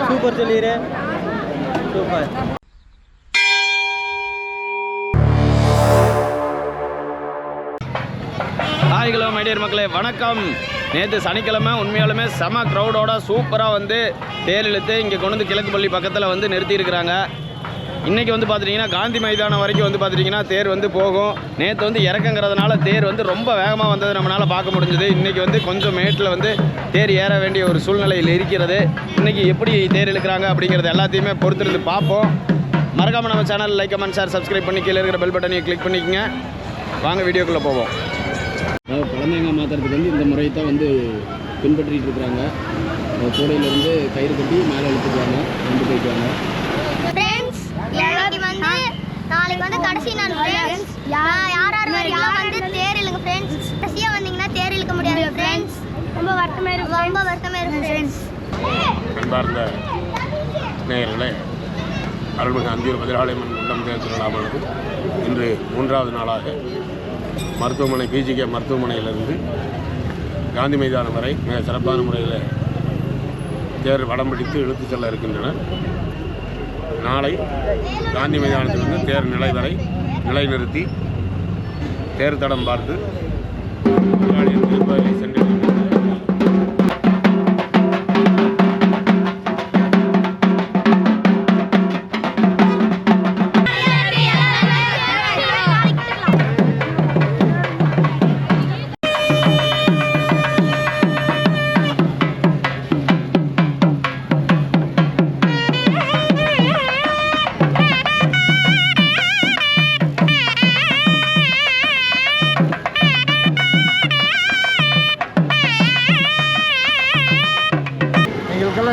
Super சொல்லிடு super. Hi hello my dear மக்களே, வணக்கம். நேற்று சனிக்கிழமை உண்மையாலுமே செம க்ரௌடோட சூப்பராக வந்து தேர் இழுத்து இங்கே கொண்டு வந்து கிழக்கு பள்ளி பக்கத்தில் வந்து நிறுத்தியிருக்கிறாங்க. இன்றைக்கி வந்து பார்த்துட்டிங்கன்னா காந்தி மைதானம் வரைக்கும் வந்து பார்த்துட்டிங்கன்னா தேர் வந்து போகும். நேற்று வந்து இறக்கங்கிறதுனால தேர் வந்து ரொம்ப வேகமாக வந்தது நம்மளால் பார்க்க முடிஞ்சுது. இன்றைக்கி வந்து கொஞ்சம் மேட்டில் வந்து தேர் ஏற வேண்டிய ஒரு சூழ்நிலையில் இருக்கிறது. இன்றைக்கி எப்படி தேர் இழுக்கிறாங்க அப்படிங்கிறது எல்லாத்தையுமே பொறுத்திருந்து பார்ப்போம். மறக்காமல் நம்ம channel like comment share subscribe பண்ணி கீழே இருக்கிற பெல் பட்டனையும் கிளிக் பண்ணிக்கோங்க. வாங்க வீடியோக்குள்ளே போவோம். குழந்தைங்க மாற்றுறதுக்கு வந்து இந்த முறையை தான் வந்து பின்பற்றிட்டு இருக்கிறாங்க. கூடையிலேருந்து கயிறு கட்டி மேலே இழுத்துக்குவாங்க, கொண்டு போய்க்குவாங்க. நாளைக்கு வந்து கடைசி நாள் ஃப்ரெண்ட்ஸ். யார் வந்து தேர் இழுங்க ஃப்ரெண்ட்ஸ். கடைசியாக வந்தீங்கன்னா தேர் இழுக்க முடியாது ஃப்ரெண்ட்ஸ். ரொம்ப வருத்தமாக இருக்கும் ஃப்ரெண்ட்ஸ். அன்பார்ந்த நேயர்களே, அருள்மிகு அந்தியூர் பதிராளியம்மன் குண்டம் தேர் திருவிழாவானது இன்று 3வது நாளாக மருத்துவமனை பிஜிகே மருத்துவமனையிலிருந்து காந்தி மைதானம் வரை மிக சிறப்பான முறையில் தேர் வடம் பிடித்து இழுத்து செல்ல இருக்கின்றனர். நாளை காந்தி மைதானத்திலிருந்து தேர் நிலை வரை நிலைநிறுத்தி தேர் தடம் பார்த்து திருப்பதியை சென்று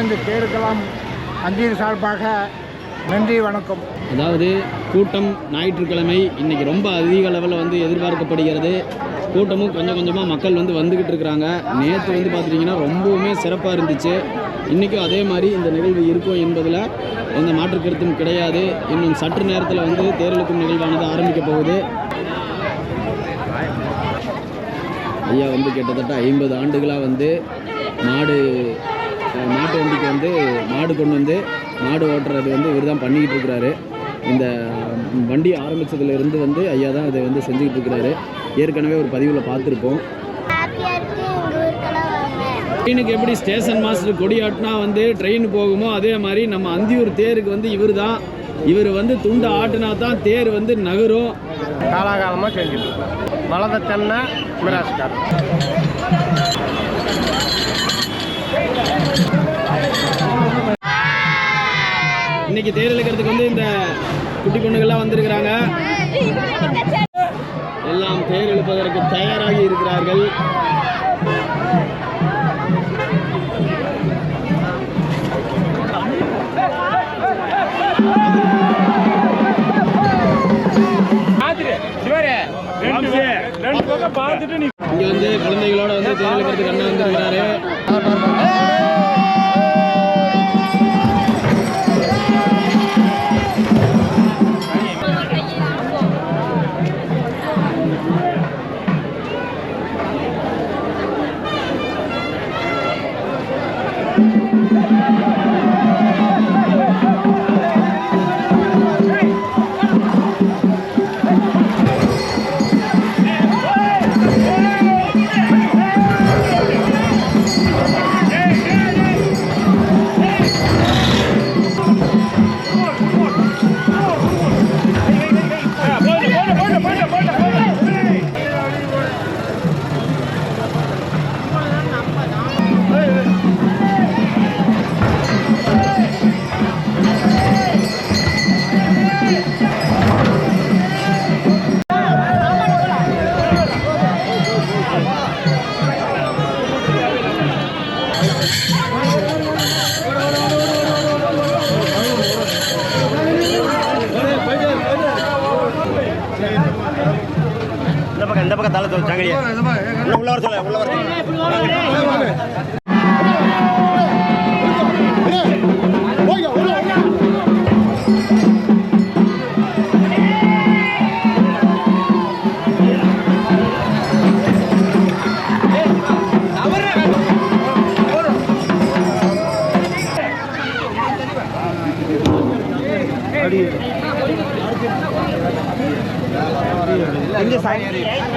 இந்த தேருக்கெல்லாம் அந்தியூர் சார்பாக நன்றி வணக்கம். அதாவது கூட்டம் ஞாயிற்றுக்கிழமை இன்றைக்கி ரொம்ப அதிக லெவலில் வந்து எதிர்பார்க்கப்படுகிறது. கூட்டமும் கொஞ்சம் கொஞ்சமாக மக்கள் வந்து வந்துக்கிட்டு இருக்கிறாங்க. நேற்று வந்து பார்த்துட்டிங்கன்னா ரொம்பவுமே சிறப்பாக இருந்துச்சு. இன்றைக்கும் அதே மாதிரி இந்த நிகழ்வு இருக்கும் என்பதில் எந்த மாற்று கருத்தும் கிடையாது. இன்னும் சற்று நேரத்தில் வந்து தேர்தலுக்கும் நிகழ்வானது ஆரம்பிக்க போகுது. ஐயா வந்து கிட்டத்தட்ட 50 ஆண்டுகளாக வந்து மாட்டு வண்டிக்கு வந்து மாடு கொண்டு வந்து மாடு ஓட்டுறது வந்து இவர் தான் பண்ணிக்கிட்டு இருக்கிறாரு. இந்த வண்டி ஆரம்பித்ததுலேருந்து வந்து ஐயா தான் அதை வந்து செஞ்சுக்கிட்டு இருக்கிறாரு. ஏற்கனவே ஒரு பதிவில் பார்த்துருப்போம். ட்ரெயினுக்கு எப்படி ஸ்டேஷன் மாஸ்டர் கொடியாட்டினா வந்து ட்ரெயின் போகுமோ அதே மாதிரி நம்ம அந்தியூர் தேருக்கு வந்து இவர் வந்து துண்டை ஆட்டினா தான் தேர் வந்து நகரும். காலாகாலமாக செஞ்சுட்டு வலத தென்னை மிராஸ்கார். இன்னைக்கு தேர் இழுக்கிறதுக்கு வந்து இந்த குட்டி பொண்ணுகள்லாம் வந்திருக்கிறாங்க. எல்லாம் தேர் இழுப்பதற்கு தயாராகி இருக்கிறார்கள். இங்க வந்து குழந்தைகளோட வந்து தேர் இழுக்கிறதுக்கு அண்ணன் வந்திருக்கிறாரு. Hey! வெளியே உள்ள வர சொல்ல உள்ள வர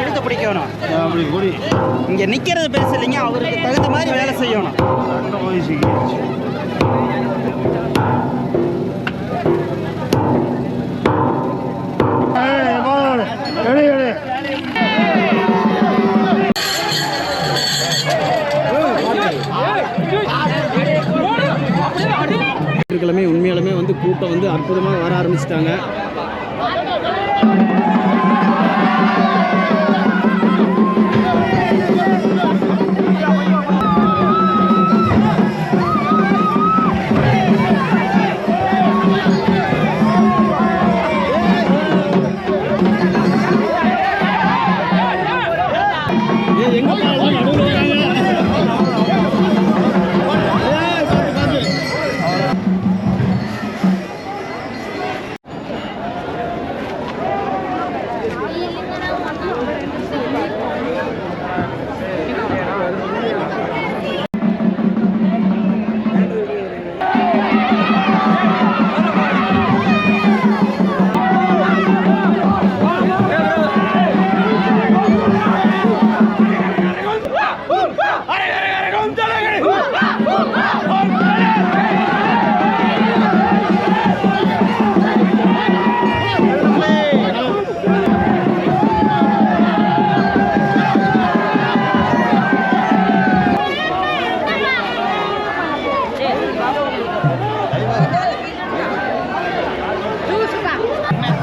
எடுத்து பிடிக்கணும். இங்க நிக்கிறது பெருசு இல்லைங்க, அவருக்கு தகுந்த மாதிரி வேலை செய்யணும். கிழமை உண்மையாலுமே வந்து கூட்டம் வந்து அற்புதமாக வர ஆரம்பிச்சிட்டாங்க.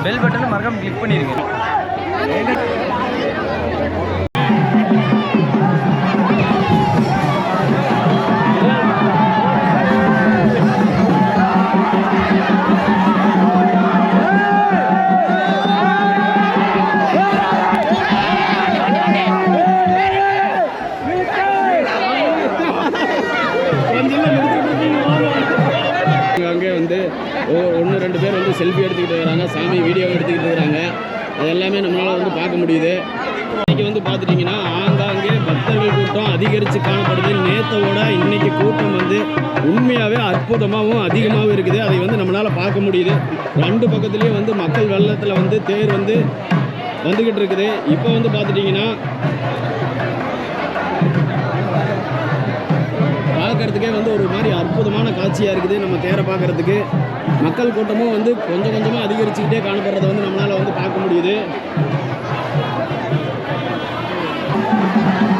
பெல் பட்டனை மறக்காம கிளிக் பண்ணிருங்க. அங்கே வந்து ஒன்று ரெண்டு பேர் வந்து செல்ஃபி எடுத்துக்கிட்டு இருக்கிறாங்க, சாமி வீடியோ எடுத்துக்கிட்டு இருக்கிறாங்க. அது எல்லாமே நம்மளால் வந்து பார்க்க முடியுது. இன்றைக்கி வந்து பார்த்துட்டிங்கன்னா ஆங்காங்கே பக்தர்கள் கூட்டம் அதிகரித்து காணப்படுது. நேற்றோட இன்றைக்கி கூட்டம் வந்து உண்மையாகவே அற்புதமாகவும் அதிகமாகவும் இருக்குது. அதை வந்து நம்மளால் பார்க்க முடியுது. ரெண்டு பக்கத்துலேயும் வந்து மக்கள் வெள்ளத்தில் வந்து தேர் வந்து வந்துக்கிட்டு இருக்குது. இப்போ வந்து பார்த்துட்டிங்கன்னா பார்க்குறதுக்கே வந்து ஒரு மாதிரி அற்புதமான காட்சியாக இருக்குது. நம்ம தேரை பார்க்குறதுக்கு மக்கள் கூட்டமும் வந்து கொஞ்சம் கொஞ்சமாக அதிகரிச்சுக்கிட்டே காணப்படுறதை வந்து நம்மளால் வந்து பார்க்க முடியுது.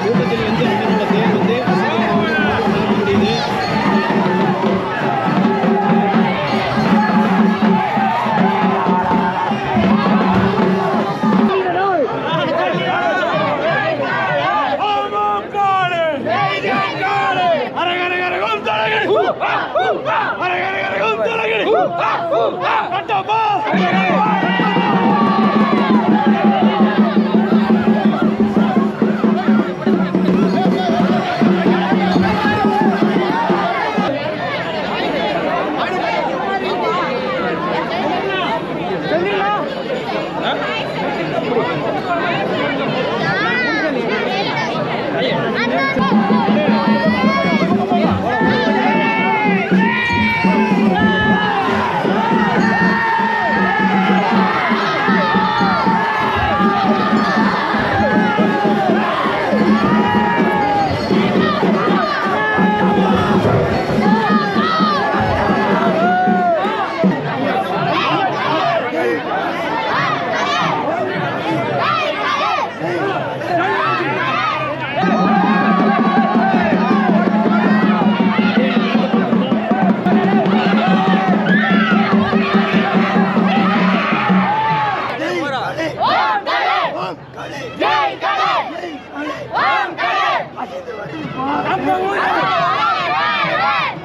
கூட்டத்தில் வந்து நம்மளோட தேர் வந்து பார்க்க முடியுது.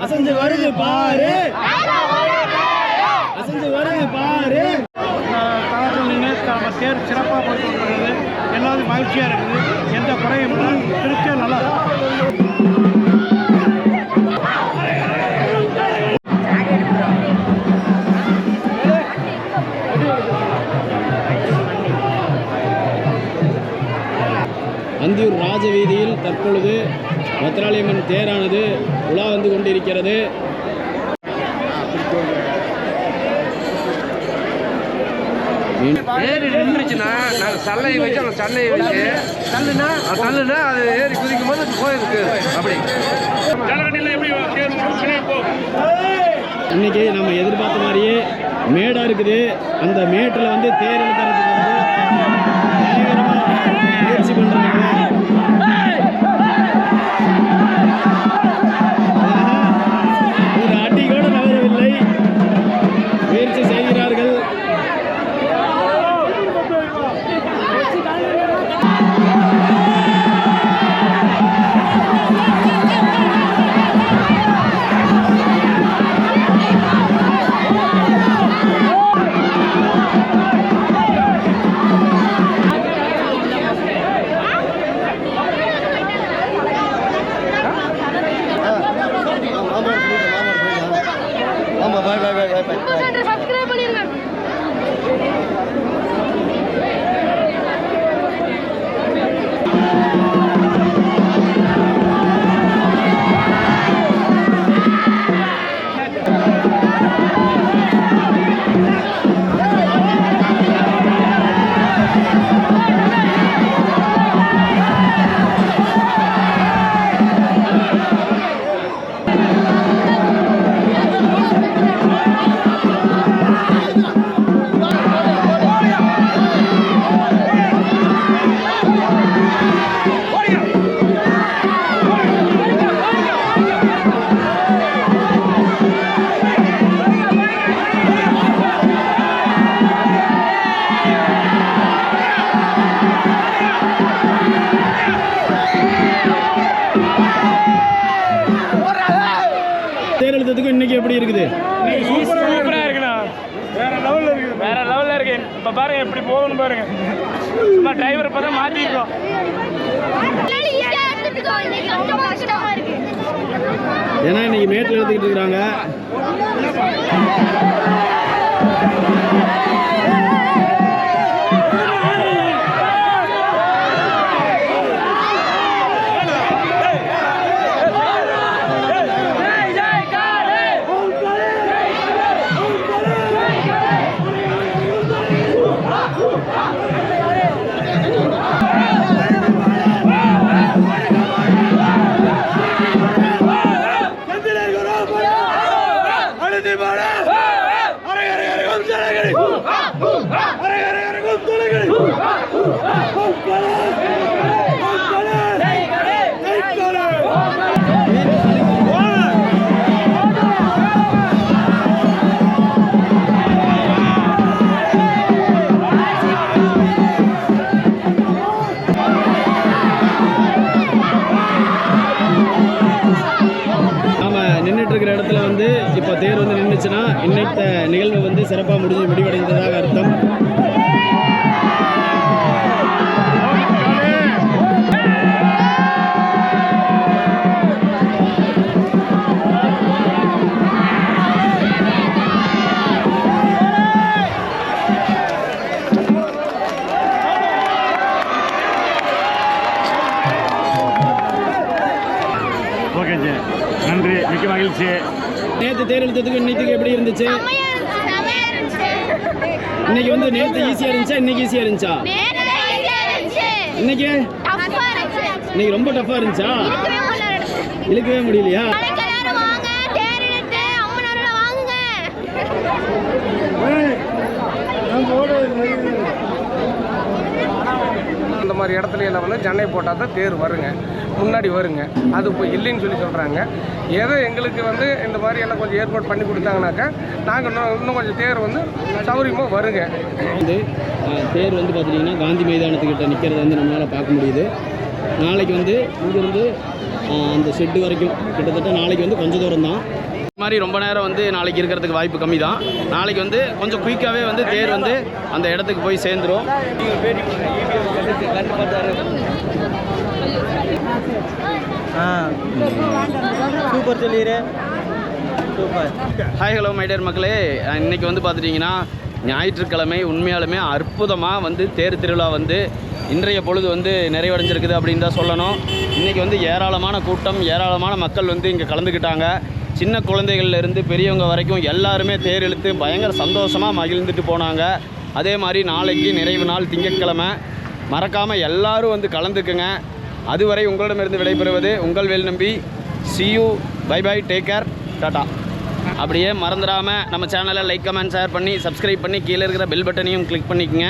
அசைஞ்சு வருது பாரு, அசைஞ்சு வருது பாரு. தளத்தில் நின்று நம்ம தேர் சிறப்பாக போட்டு வருகிறது. எல்லாரும் மகிழ்ச்சியாக இருக்குது. குறையும் திருச்சியா நல்லா அந்தியூர் ராஜவீதியில் தற்பொழுது பத்ராளியம்மன் தேரானது உலா வந்து கொண்டிருக்கிறது. ஏறி நின்றுச்சுன்னா நாங்கள் சல்லையை வச்சு அந்த சல்லையை வச்சு தள்ளுனா அது ஏறி குதிக்கும் போது போயிருக்கு. அப்படி இன்னைக்கு நம்ம எதிர்பார்த்த மாதிரியே மேடா இருக்குது. அந்த மேட்டில் வந்து தேர் இழுக்கிறதுக்கு வந்து முயற்சி பண்றாங்க. ஒரு அடி கூட நகரவில்லை, முயற்சி செய்கிறார்கள். தேர்தலுக்கு இன்னைக்கு எப்படி இருக்குது? சூப்பராக இருக்குண்ணா. வேற லெவலில் இருக்கு. இப்போ பாருங்க எப்படி போகணும் பாருங்க. சும்மா டிரைவர் இப்போ தான் மாற்றிருக்கோம். ஏன்னா இன்னைக்கு மேட்டில் எடுத்துக்கிட்டு இருக்கிறாங்க. இருக்கிற இடத்துல வந்து இப்போ தேர் வந்து நின்றுச்சுன்னா இன்னைக்கு நிகழ்வு வந்து சிறப்பாக முடிவடைந்ததாக அர்த்தம். நன்றி, மிக்க மகிழ்ச்சி. நேற்று தேர் இழுத்ததுக்கு இன்னைக்கு எப்படி இருந்துச்சு? இன்னைக்கு வந்து நேற்று ஈஸியா இருந்துச்சா இன்னைக்கு ஈஸியா இருந்துச்சா? இன்னைக்கு இன்னைக்கு ரொம்ப டஃபா இருந்துச்சா? இழுக்கவே முடியலையா? அந்த மாதிரி இடத்துல எல்லாம் வந்து ஜன்னை போட்டால் தான் தேர் வருங்க, முன்னாடி வருங்க. அது இப்போ இல்லைன்னு சொல்லி சொல்கிறாங்க. ஏதோ எங்களுக்கு வந்து இந்த மாதிரி எல்லாம் கொஞ்சம் ஏற்பாடு பண்ணி கொடுத்தாங்கனாக்கா நாங்கள் இன்னும் கொஞ்சம் தேர் வந்து சௌகரியமாக வருங்க. வந்து தேர் வந்து பார்த்திங்கன்னா காந்தி மைதானத்துக்கிட்ட நிற்கிறத வந்து நம்மளால் பார்க்க முடியுது. நாளைக்கு வந்து இங்கேருந்து அந்த ஷெட்டு வரைக்கும் கிட்டத்தட்ட நாளைக்கு வந்து கொஞ்சம் தூரம் தான். இது மாதிரி ரொம்ப நேரம் வந்து நாளைக்கு இருக்கிறதுக்கு வாய்ப்பு கம்மி தான். நாளைக்கு வந்து கொஞ்சம் குயிக்காகவே வந்து தேர் வந்து அந்த இடத்துக்கு போய் சேர்ந்துடும். சூப்பர் சொல்லிடு. சூப்பர். ஹாய் ஹலோ மைடியர் மக்களே, இன்றைக்கி வந்து பார்த்துட்டிங்கன்னா ஞாயிற்றுக்கிழமை உண்மையாலுமே அற்புதமாக வந்து தேர் திருவிழா வந்து இன்றைய பொழுது வந்து நிறைவடைஞ்சிருக்குது அப்படின்னு தான் சொல்லணும். இன்றைக்கி வந்து ஏராளமான கூட்டம், ஏராளமான மக்கள் வந்து இங்கே கலந்துக்கிட்டாங்க. சின்ன குழந்தைகள்லேருந்து பெரியவங்க வரைக்கும் எல்லாருமே தேர் இழுத்து பயங்கர சந்தோஷமாக மகிழ்ந்துட்டு போனாங்க. அதே மாதிரி நாளைக்கு நிறைவு நாள் திங்கட்கிழமை, மறக்காமல் எல்லாரும் வந்து கலந்துக்குங்க. அதுவரை உங்களிடமிருந்து விடைபெறுவது உங்கள் வேல் நம்பி. see you, bye bye, take care, tata. அப்படியே மறந்துடாமல் நம்ம சேனலை லைக் கமெண்ட் ஷேர் பண்ணி சப்ஸ்கிரைப் பண்ணி கீழே இருக்கிற பெல் பட்டனையும் கிளிக் பண்ணிக்கங்க.